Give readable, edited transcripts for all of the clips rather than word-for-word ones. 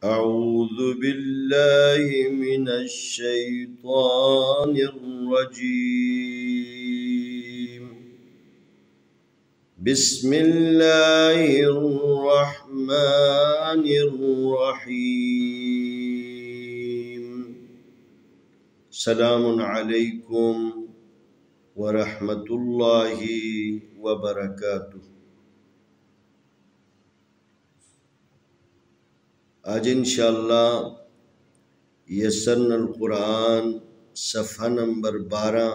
أعوذ بالله من الشيطان الرجيم. بسم الله الرحمن الرحيم. سلام عليكم ورحمة الله وبركاته. آج انشاءاللہ یسرنا القرآن صفحہ نمبر 12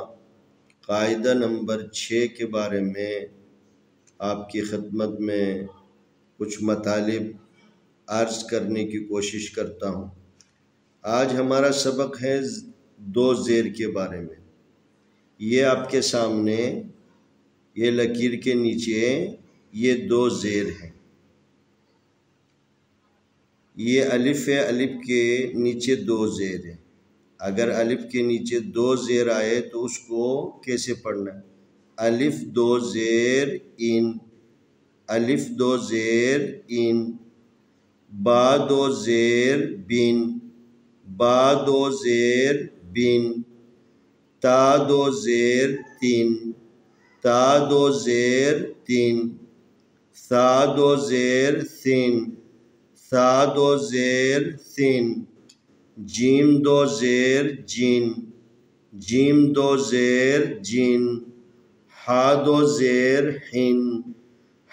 قاعدہ نمبر 6 کے بارے میں آپ کی خدمت میں کچھ مطالب عرض کرنے کی کوشش کرتا ہوں۔ آج ہمارا سبق ہے 2 زیر کے بارے میں۔ یہ آپ کے سامنے یہ لکیر کے نیچے یہ 2 زیر ہیں۔ یہ الف ہے، الف کے نیچے 2 زیر ہیں۔ اگر الف کے نیچے 2 زیر آئے تو اس کو کیسے پڑھنا ہے؟ الف 2 زیر ان، الف 2 زیر ان، با 2 زیر بن، با 2 زیر بن، تا 2 زیر تین، تا 2 زیر تین، ثا 2 زیر ثن، ثا 2 زیر ثن، جیم 2 زیر جن، جیم 2 زیر جن، ہا 2 زیر حن،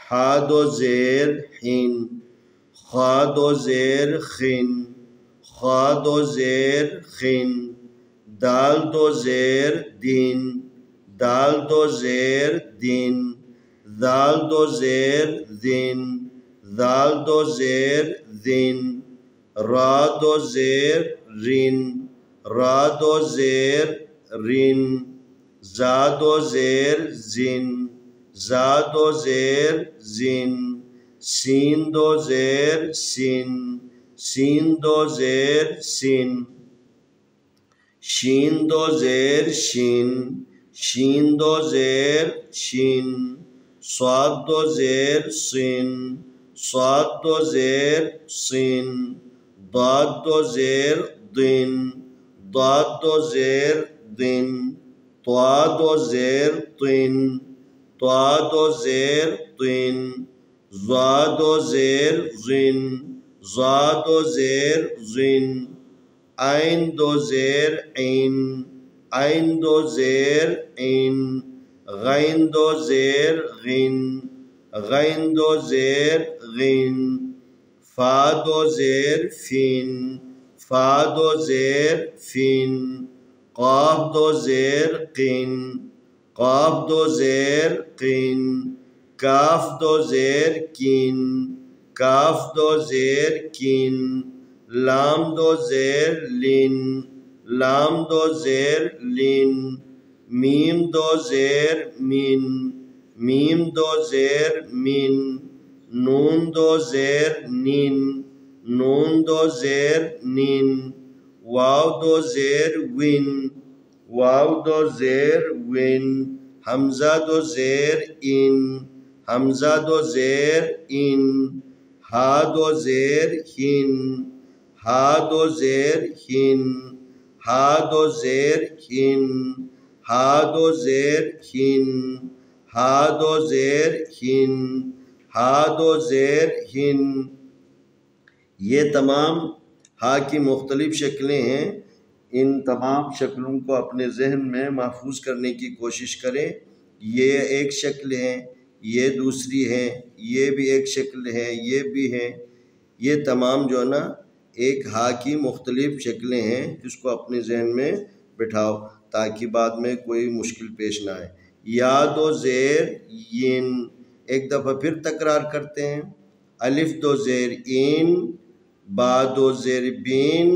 ہا 2 زیر حن، خا 2 زیر خن، خا 2 زیر خن، دال 2 زیر دن، دال 2 زیر دن، ذال 2 زیر ذن، ذال 2 زیر ذن، را 2 زیر رن، را 2 زیر رن، زا 2 زیر زن، زا 2 زیر زن، سین 2 زیر سن، سین 2 زیر سن، شین 2 زیر شین، شین 2 زیر شین، صاد 2 زیر سین، صاد 2 زیر سین، ضاد 2 زیر ضن، ضاد 2 زیر ضن، طا 2 زیر طن، طا 2 زیر طن، ظا 2 زیر ظن، ظا 2 زیر ظن، عین 2 زیر عین، عین 2 زیر عین، غین 2 زیر غن، غین 2 زیر غن، فا 2 زیر فین، فا 2 زیر فین، قاف 2 زیر قن، قاف 2 زیر قن، کاف 2 زیر کن، کاف 2 زیر کن، لام 2 زیر لن، لام 2 زیر لن، میم 2 زیر من، میم 2 زیر من، نون 2 زیر نن، نون 2 زیر نن، واو 2 زیر ون، واو 2 زیر ون، حمزہ 2 زیر ان، حمزہ 2 زیر ان، ہا 2 زیر ہن، ہا 2 زیر ہن، ہا 2 زیر ہن، ہا 2 زیر ہن، ہا 2 زیر ہن، ہا 2 زیر ہن۔ یہ تمام ہا کی مختلف شکلیں ہیں۔ ان تمام شکلوں کو اپنے ذہن میں محفوظ کرنے کی کوشش کریں۔ یہ ایک شکل ہے، یہ دوسری ہے، یہ بھی ایک شکل ہے، یہ بھی ہے۔ یہ تمام جو ہے نا ایک ہا کی مختلف شکلیں ہیں، جس کو اپنے ذہن میں بٹھاؤ تاکہ بعد میں کوئی مشکل پیش نہ آئے۔ یا 2 زیر ین، ایک دفعہ پھر تکرار کرتے ہیں۔ الف 2 زیر ان، با 2 زیر بین،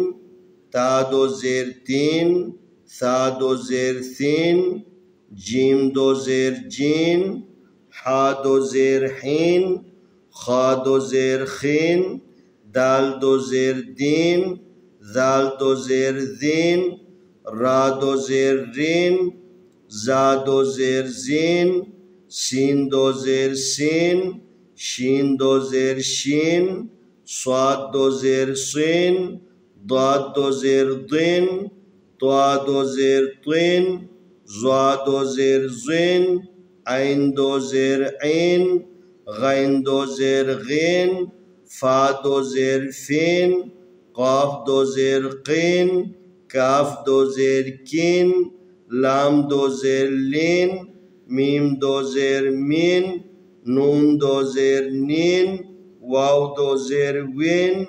تا 2 زیر تین، ثا 2 زیر ثن، جیم 2 زیر جین، ہا 2 زیر حین، خا 2 زیر خین، دال 2 زیر دین، ذال 2 زیر ذین، را 2 زیر رین، زا 2 زیر زین، سین 2 زیر سین، شین 2 زیر شین، صاد دو زیر سین ضاد دو زیر ضین طا دو زیر طین ضا دو زیر زین عین دو زیر عین غین دو زیر غین فا دو زیر فین قاف دو زیر قین کاف دو زیر کین لام دو زیر لین میم دو زیر مین نون دو زیر نین واو دو زیر وین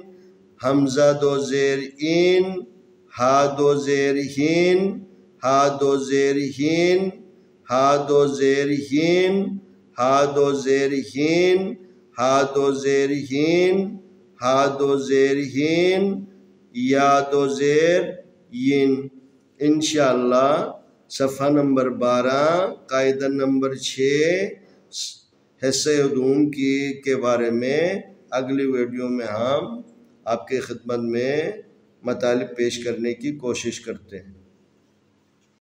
حمزہ دو زیر این ہا دو زیر ہین ہا دو زیر ہین ہا دو زیر ہین ہا دو زیر ہین ہا دو زیر ہین ہا دو زیر ہین یا دو زیر ین۔ انشاءاللہ صفحہ نمبر 12 قاعدہ نمبر 6 حصہ علوم کے بارے میں اگلی ویڈیو میں ہم آپ کے خدمت میں مطالب پیش کرنے کی کوشش کرتے ہیں۔